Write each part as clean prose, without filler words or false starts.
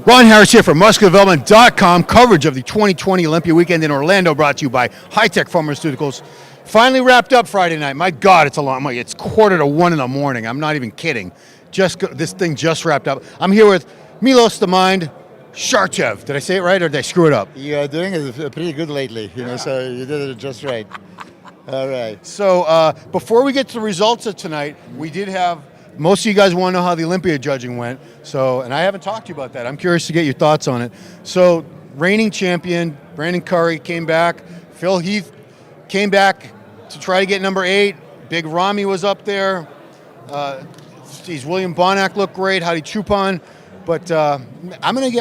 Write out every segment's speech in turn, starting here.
Ron Harris here from MuscularDevelopment.com. Coverage of the 2020 Olympia weekend in Orlando, brought to you by High Tech Pharmaceuticals. Finally wrapped up Friday night. My God, it's a long. It's 1:45 in the morning. I'm not even kidding. This thing just wrapped up. I'm here with Milos the Mind Sarcev. Did I say it right, or did I screw it up? You are doing it pretty good lately, so you did it just right. All right. So before we get to the results of tonight, we did have. Most of you guys want to know how the Olympia judging went, and I haven't talked to you about that. I'm curious to get your thoughts on it. So, reigning champion Brandon Curry came back. Phil Heath came back to try to get number 8. Big Rami was up there. William Bonac looked great. Hadi Chupon. But I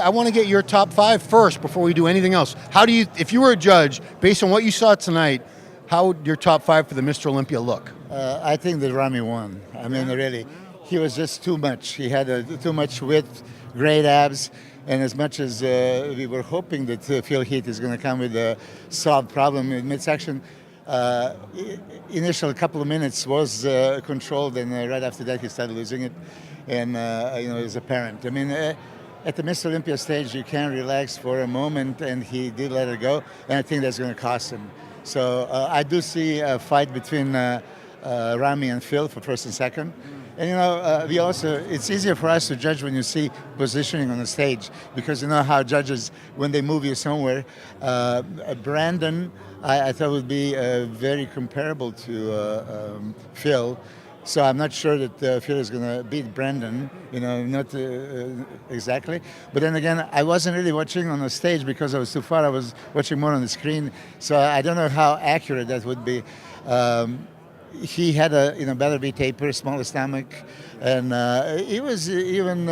want to get your top 5 first before we do anything else. How do you, if you were a judge, based on what you saw tonight, how would your top 5 for the Mr. Olympia look? I think that Rami won. I mean, really. He was just too much. He had too much width, great abs, and as much as we were hoping that Phil Heath is going to come with a solved problem in midsection, initial couple of minutes was controlled, and right after that he started losing it, and it was apparent. I mean, at the Mr. Olympia stage, you can relax for a moment, and he did let it go, and I think that's going to cost him. So I do see a fight between Rami and Phil for first and second. And we also, it's easier for us to judge when you see positioning on the stage, because you know how judges, when they move you somewhere, Brandon, I thought would be very comparable to Phil. So I'm not sure that Phil is going to beat Brandon, not exactly. But then again, I wasn't really watching on the stage because I was too far. I was watching more on the screen. So I don't know how accurate that would be. He had a better V taper, smaller stomach, and he was even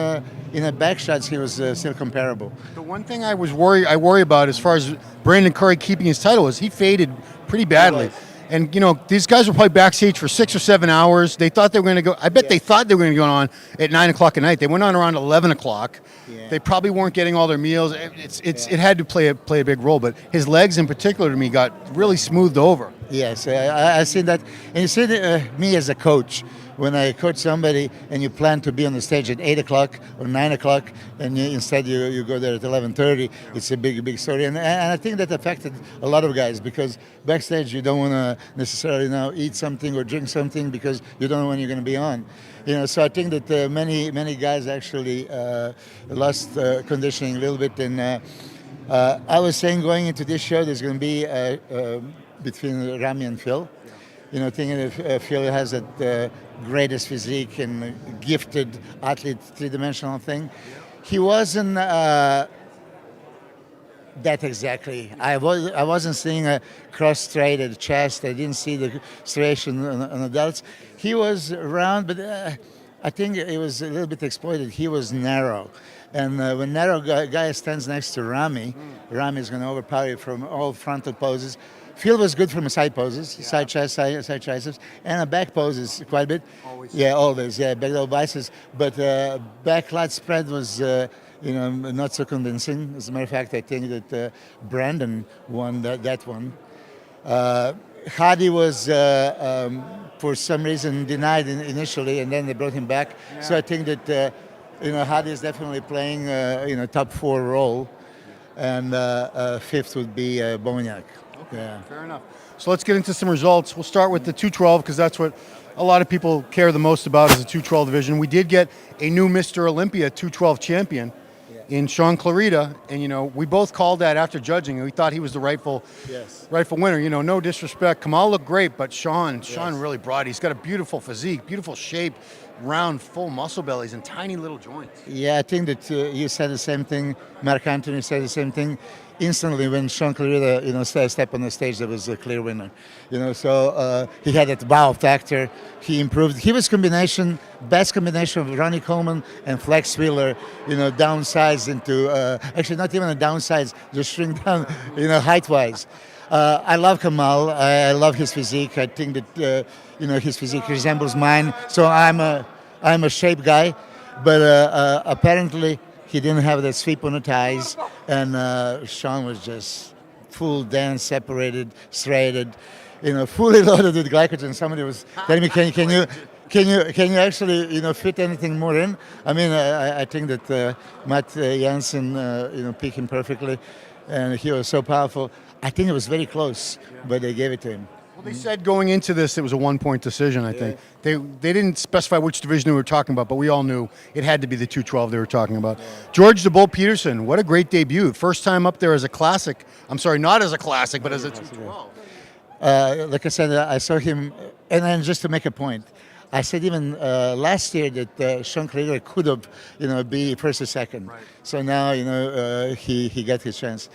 in the back shots he was still comparable. The one thing I worry about as far as Brandon Curry keeping his title is he faded pretty badly. And these guys were probably backstage for 6 or 7 hours. They thought they were going to go. I bet they thought they were going to go on at 9 o'clock at night. They went on around 11 o'clock. Yeah. They probably weren't getting all their meals. It had to play a big role. But his legs, in particular, to me, got really smoothed over. Yes, I see that. And you see me as a coach. When I coach somebody and you plan to be on the stage at 8 o'clock or 9 o'clock, and instead you go there at 11:30, it's a big story. And I think that affected a lot of guys, because backstage you don't want to necessarily now eat something or drink something because you don't know when you're going to be on. So I think that many guys actually lost conditioning a little bit. And I was saying going into this show, there's going to be between Rami and Phil. Thinking if Phil has that greatest physique and gifted athlete, three-dimensional thing. He wasn't that exactly. I wasn't seeing a cross-striated chest. I didn't see the striation on adults. He was round, but I think it was a little bit exploited. He was narrow. And when narrow guy stands next to Rami, Rami is going to overpower you from all frontal poses. Phil was good from side poses, side chest, side triceps, and a back poses quite a bit. Always. Yeah, always. Yeah, back double biceps. But back lat spread was, not so convincing. As a matter of fact, I think that Brandon won that one. Hadi was, for some reason, denied initially, and then they brought him back. Yeah. So I think that Hadi is definitely playing top 4 role, and 5th would be Bonac. Yeah. Fair enough. So let's get into some results. We'll start with the 212, because that's what a lot of people care the most about, is the 212 division. We did get a new Mr. Olympia 212 champion in Sean Clarita, and we both called that after judging, and we thought he was the rightful winner. No disrespect, Kamal looked great, but Sean really brought it. He's got a beautiful physique, beautiful shape, round, full muscle bellies, and tiny little joints. Yeah, I think that you said the same thing. Mark Anthony said the same thing. Instantly, when Sean Clarita, stepped on the stage, there was a clear winner. So he had that wow factor. He improved. He was best combination of Ronnie Coleman and Flex Wheeler. Downsized into actually not even a downsize, just shrink down. Height-wise. I love Kamal. I love his physique. I think that his physique resembles mine. So I'm a shape guy, but apparently he didn't have that sweep on the thighs, and Sean was just full dance, separated, striated, fully loaded with glycogen. Somebody was telling me, can you Can you actually fit anything more in? I mean, I think that Matt Jansen picked him perfectly, and he was so powerful. I think it was very close, but they gave it to him. Well, they said going into this it was a 1-point decision. I think they didn't specify which division they were talking about, but we all knew it had to be the 212 they were talking about. George the Bull Peterson, what a great debut! First time up there as a classic. I'm sorry, not as a classic, but as a 212. Like I said, I saw him, and then just to make a point, I said even last year that Sean Clarida could have, be first or second. Right. So now, he got his chance.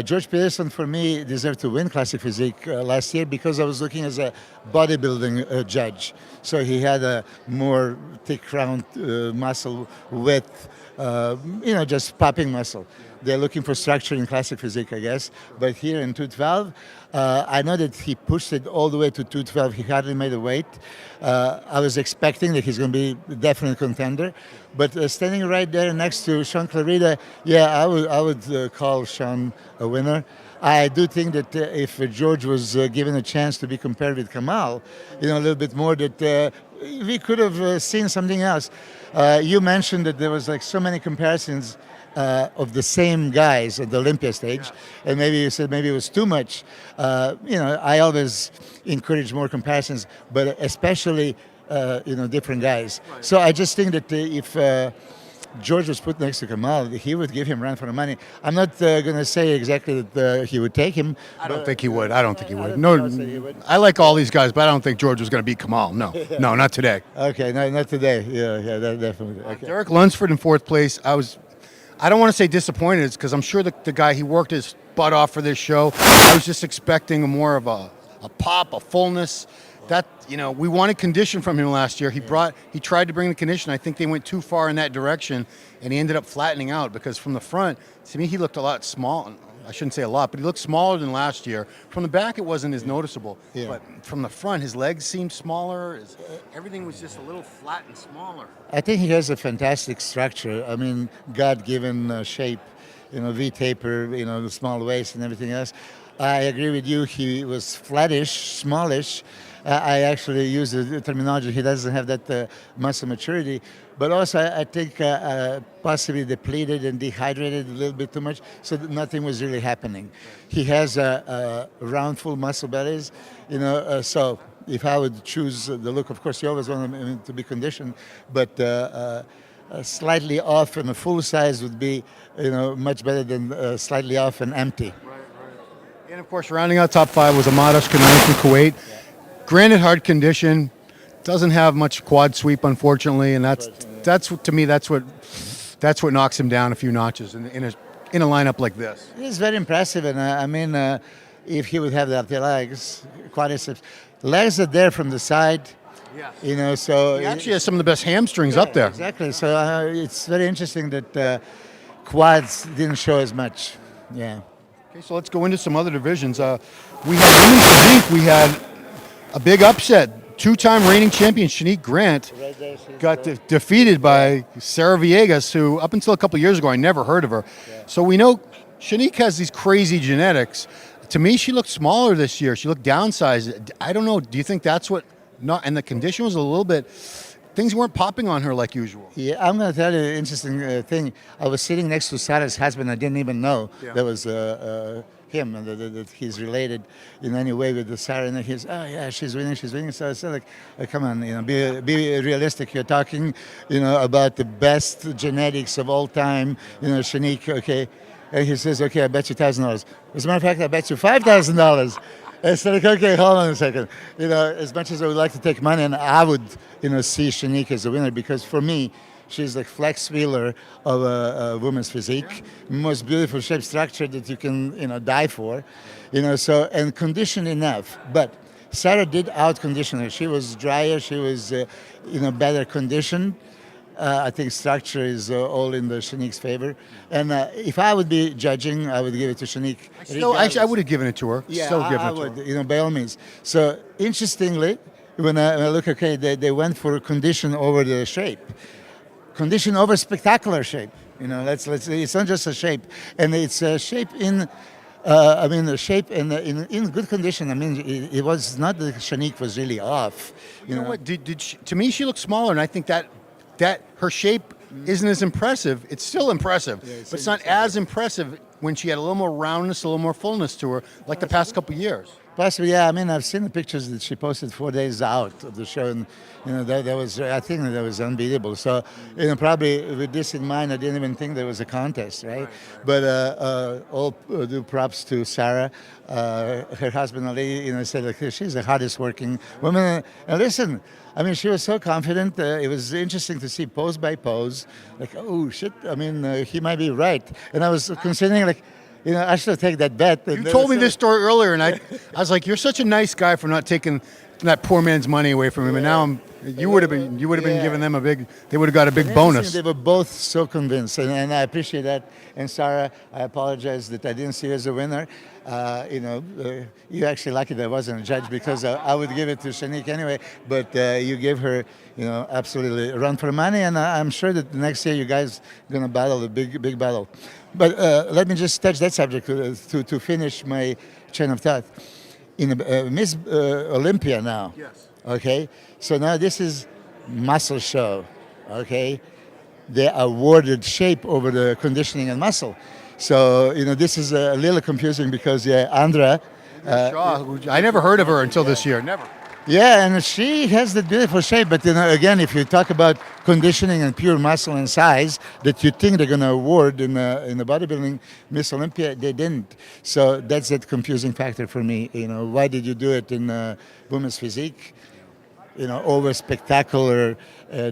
George Peterson, for me, deserved to win Classic Physique last year because I was looking as a bodybuilding judge. So he had a more thick round muscle width, just popping muscle. They're looking for structure in Classic Physique, I guess. But here in 212, I know that he pushed it all the way to 212. He hardly made a weight. I was expecting that he's going to be a definite contender. But standing right there next to Sean Clarida, I would call Sean a winner. I do think that if George was given a chance to be compared with Kamal, a little bit more, that we could have seen something else. You mentioned that there was like so many comparisons of the same guys at the Olympia stage, and maybe you said maybe it was too much. I always encourage more comparisons, but especially different guys. Right. So I just think that if George was put next to Kamal, he would give him run for the money. I'm not going to say exactly that he would take him. I don't think he would. I don't think he would. No, I like all these guys, but I don't think George was going to beat Kamal. No, no, not today. Okay, no, not today. Yeah, definitely. Okay. Derek Lunsford in fourth place. I don't want to say disappointed, because I'm sure the guy, he worked his butt off for this show. I was just expecting more of a pop, a fullness. That, we wanted condition from him last year. He tried to bring the condition. I think they went too far in that direction, and he ended up flattening out, because from the front, to me, he looked a lot small. I shouldn't say a lot, but he looked smaller than last year. From the back, it wasn't as noticeable. Yeah. But from the front, his legs seemed smaller. Everything was just a little flat and smaller. I think he has a fantastic structure. I mean, God-given shape, V-taper, the small waist and everything else. I agree with you. He was flattish, smallish. I actually use the terminology. He doesn't have that muscle maturity. But also, I think possibly depleted and dehydrated a little bit too much, so that nothing was really happening. He has round, full muscle bellies, so if I would choose the look, of course, you always want him to be conditioned, but slightly off and a full size would be, much better than slightly off and empty. Right. And, of course, rounding out top five was Ahmad Ashkenaz from Kuwait. Yeah. Granted, hard condition. Doesn't have much quad sweep, unfortunately, and that's to me that's what knocks him down a few notches in a lineup like this. He's very impressive, and if he would have the legs, quadriceps, legs are there from the side. Yeah. So he actually has some of the best hamstrings up there. Exactly. So it's very interesting that quads didn't show as much. Yeah. Okay, so let's go into some other divisions. We had women's physique. We had a big upset. Two-time reigning champion Shanique Grant got defeated by Sarah Villegas, who up until a couple of years ago I never heard of her. Yeah. So we know Shanique has these crazy genetics. To me, she looked smaller this year. She looked downsized. I don't know. Do you think that's what? And the condition was a little bit. Things weren't popping on her like usual. Yeah, I'm going to tell you an interesting thing. I was sitting next to Sarah's husband. I didn't even know that was him, and that he's related in any way with the Sarah. And he's, she's winning. So I said, come on, be realistic. You're talking, about the best genetics of all time. Shanique, okay. And he says, okay, I bet you $1,000. As a matter of fact, I bet you $5,000. It's like, okay, hold on a second. As much as I would like to take money, and I would, see Shanique as a winner, because for me, she's like Flex Wheeler of a woman's physique, most beautiful shape structure that you can, die for, so, and conditioned enough. But Sarah did out-condition her. She was drier, she was, better conditioned. I think structure is all in the Shanique's favor. And if I would be judging, I would give it to Shanique. I would have given it to her. Yeah, I would, by all means. So, interestingly, when I look, they went for condition over the shape. Condition over spectacular shape. It's not just a shape. And it's a shape in I mean, the shape and in good condition. I mean, it was not that Shanique was really off. You know what? Did she, to me, she looked smaller, and I think that her shape isn't as impressive. It's still impressive, but it's not as impressive when she had a little more roundness, a little more fullness to her, like the past couple of years. Possibly, yeah. I mean, I've seen the pictures that she posted 4 days out of the show, and that was, I think that was unbeatable. So, probably with this in mind, I didn't even think there was a contest, right? But all due props to Sarah, her husband Ali. Said like she's the hardest working woman. And listen, I mean, she was so confident. It was interesting to see pose by pose. Like, oh shit! I mean, he might be right. And I was considering like. I should take that bet. You told me this story earlier, and I was like, "You're such a nice guy for not taking that poor man's money away from him." And now you would have been giving them they would have got a big bonus. They were both so convinced, and I appreciate that. And Sarah, I apologize that I didn't see you as a winner. You're actually lucky that I wasn't a judge because I would give it to Shanique anyway. But you gave her, absolutely a run for money, and I'm sure that the next year you guys are gonna battle a big battle. But let me just touch that subject to finish my chain of thought. In Miss Olympia now. Yes. Okay. So now this is muscle show. Okay. They awarded shape over the conditioning and muscle. So this is a little confusing because Andra. Shaw, I never heard of her until this year. Never. Yeah, and she has the beautiful shape. But again, if you talk about conditioning and pure muscle and size that you think they're going to award in the bodybuilding Miss Olympia, they didn't. So that's that confusing factor for me. Why did you do it in women's physique? Over spectacular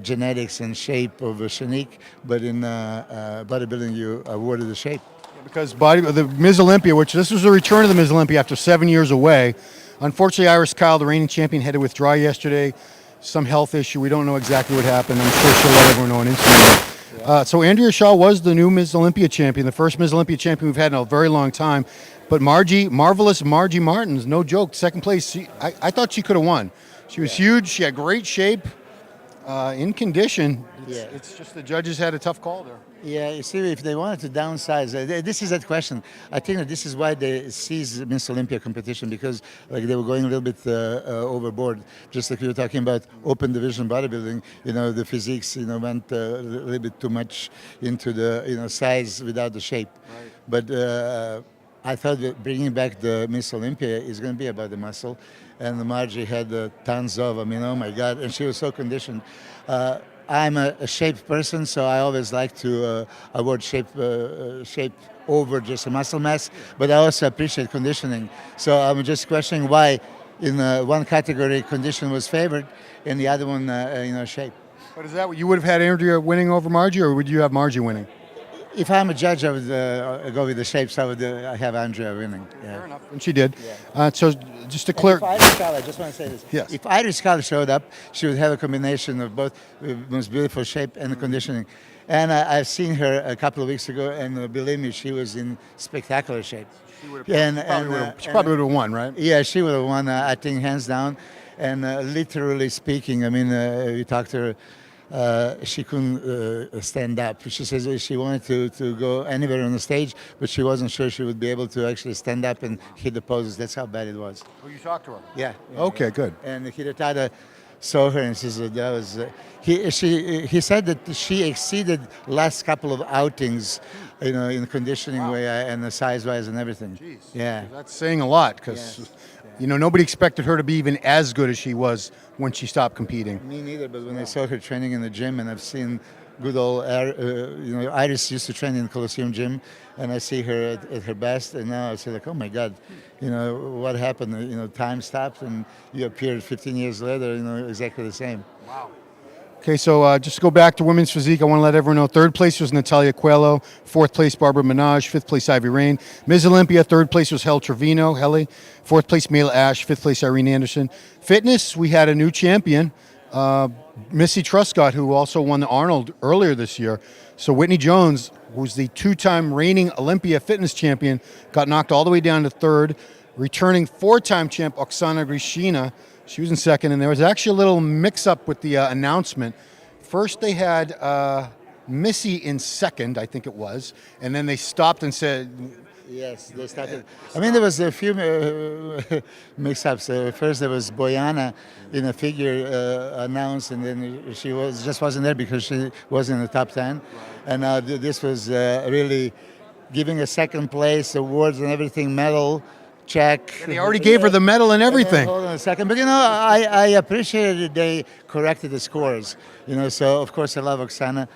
genetics and shape of Shanique, but in bodybuilding you awarded the shape. Because the Ms. Olympia, which this was the return of the Ms. Olympia after 7 years away. Unfortunately, Iris Kyle, the reigning champion, had to withdraw yesterday. Some health issue. We don't know exactly what happened. I'm sure she'll let everyone know on Instagram. So Andrea Shaw was the new Ms. Olympia champion, the first Ms. Olympia champion we've had in a very long time. But marvelous Margie Martins, no joke, second place. I thought she could have won. She was huge. She had great shape, in condition. It's just the judges had a tough call there. Yeah, you see, if they wanted to downsize, this is that question. I think that this is why they seized Miss Olympia competition because they were going a little bit overboard. Just like we were talking about open division bodybuilding, the physiques, went a little bit too much into the size without the shape. Right. But I thought that bringing back the Miss Olympia is going to be about the muscle. And Margie had tons of, oh my God, and she was so conditioned. I'm a shaped person, so I always like to award shape over just a muscle mass, but I also appreciate conditioning. So I'm just questioning why in one category condition was favored, and the other one, shape. But is that what you would have had Andrea winning over Margie, or would you have Margie winning? If I'm a judge, I would go with the shapes. I would have Andrea winning. Yeah. Fair enough. And she did. Yeah. So just to clear. If Iris Kyle, I just want to say this. Yes. If Iris Kyle showed up, she would have a combination of both most beautiful shape and conditioning. And I've seen her a couple of weeks ago, and believe me, she was in spectacular shape. She probably would have won, right? Yeah, she would have won, I think, hands down. And literally speaking, I mean, we talked to her. She couldn't stand up. She says she wanted to go anywhere on the stage, but she wasn't sure she would be able to actually stand up and hit the poses. That's how bad it was. Oh, you talked to her? Yeah. Okay, good. And Hirotada saw her and says that was. He said that she exceeded last couple of outings, in conditioning way and the size-wise and everything. Jeez. Yeah. That's saying a lot because. Nobody expected her to be even as good as she was when she stopped competing. Me neither, but when I saw her training in the gym, and I've seen good old, Iris used to train in Colosseum gym, and I see her at her best, and now I say like, oh my God, what happened? Time stopped, and you appeared 15 years later, exactly the same. Wow. Okay, so just to go back to women's physique, I want to let everyone know third place was Natalia Coelho, fourth place Barbara Minaj, fifth place Ivy Rain. Ms. Olympia, third place was Heli, fourth place Mela Ash, fifth place Irene Anderson. Fitness, we had a new champion, Missy Truscott, who also won the Arnold earlier this year. So Whitney Jones, who's the two-time reigning Olympia fitness champion, got knocked all the way down to third. Returning four-time champ Oksana Grishina, she was in second, and there was actually a little mix-up with the announcement. First, they had Missy in second, I think it was, and then they stopped and said Yes, they started. I mean, there was a few mix-ups. First, there was Boyana in a figure announced, and then she wasn't there because she wasn't in the top 10. And this was really giving a second place, awards and everything, medal, check. And they already gave her the medal and everything. Hold on a second, but I appreciated they corrected the scores. So of course I love Oksana.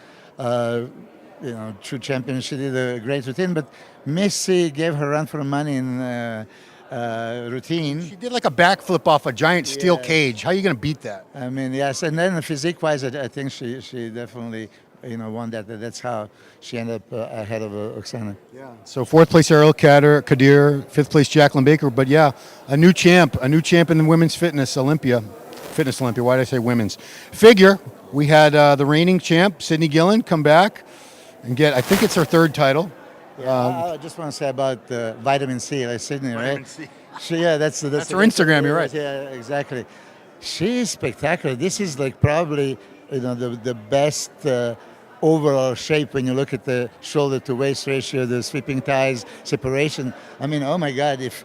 True champion. She did a great routine, but Missy gave her run for money in routine. She did like a backflip off a giant steel cage. How are you going to beat that? I mean, yes, and then physique-wise, I think she definitely won that. That's how she ended up ahead of Oksana. Yeah. So fourth place Ariel Kadir, fifth place Jacqueline Baker. But yeah, a new champ in women's fitness Olympia. Why did I say women's? Figure. We had the reigning champ Sydney Gillen come back and get, I think it's her third title. I just want to say about vitamin C, like Sydney, Vitamin right? C. That's her Instagram. You're right. Yeah, exactly. She's spectacular. This is like probably the best overall shape when you look at the shoulder to waist ratio, the sweeping thighs, separation. I mean, oh my God, if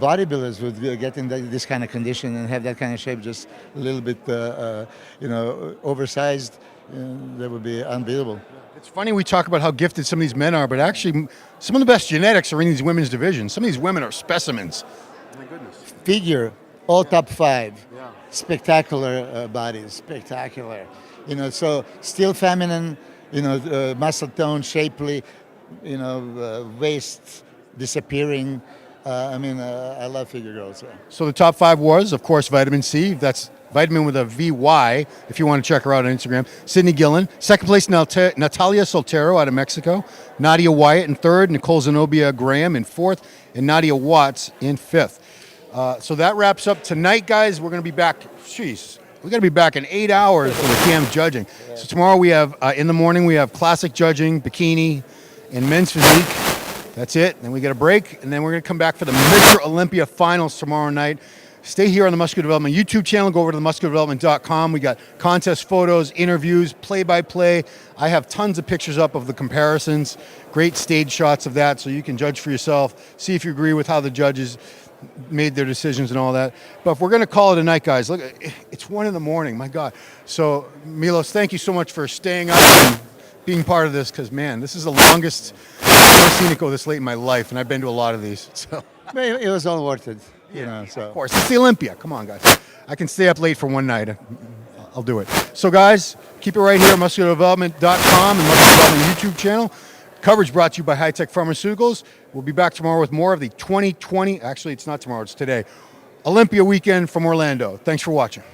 bodybuilders would get in this kind of condition and have that kind of shape, just a little bit, oversized, that would be unbeatable. It's funny we talk about how gifted some of these men are, but actually some of the best genetics are in these women's divisions. Some of these women are specimens. My goodness. Figure, all top 5. Yeah. Spectacular bodies, spectacular. So still feminine, muscle tone, shapely, waist disappearing. I love figure girls. Yeah. So the top 5 was, of course, Vitamin C. That's Vitamin with a VY, if you want to check her out on Instagram. Sydney Gillen. Second place, Natalia Soltero out of Mexico. Nadia Wyatt in third. Nicole Zenobia Graham in fourth. And Nadia Watts in fifth. So that wraps up tonight, guys. We're going to be back. We're going to be back in 8 hours for the CAM judging. Yeah. So tomorrow we have, in the morning, we have classic judging, bikini, and men's physique. That's it. Then we get a break, and then we're going to come back for the Mr. Olympia finals tomorrow night. Stay here on the Muscular Development YouTube channel. Go over to themusculardevelopment.com. We got contest photos, interviews, play-by-play. I have tons of pictures up of the comparisons, great stage shots of that, so you can judge for yourself, see if you agree with how the judges made their decisions and all that. But if we're going to call it a night, guys, look, it's 1 in the morning, my God. So, Milos, thank you so much for staying up and being part of this, because, man, this is the longest I've ever seen it go this late in my life, and I've been to a lot of these. So it was all worth it. So. Of course, it's the Olympia. Come on, guys. I can stay up late for one night. I'll do it. So, guys, keep it right here at musculardevelopment.com and Muscular Development YouTube channel. Coverage brought to you by High Tech Pharmaceuticals. We'll be back tomorrow with more of the 2020, actually, it's not tomorrow, it's today, Olympia weekend from Orlando. Thanks for watching.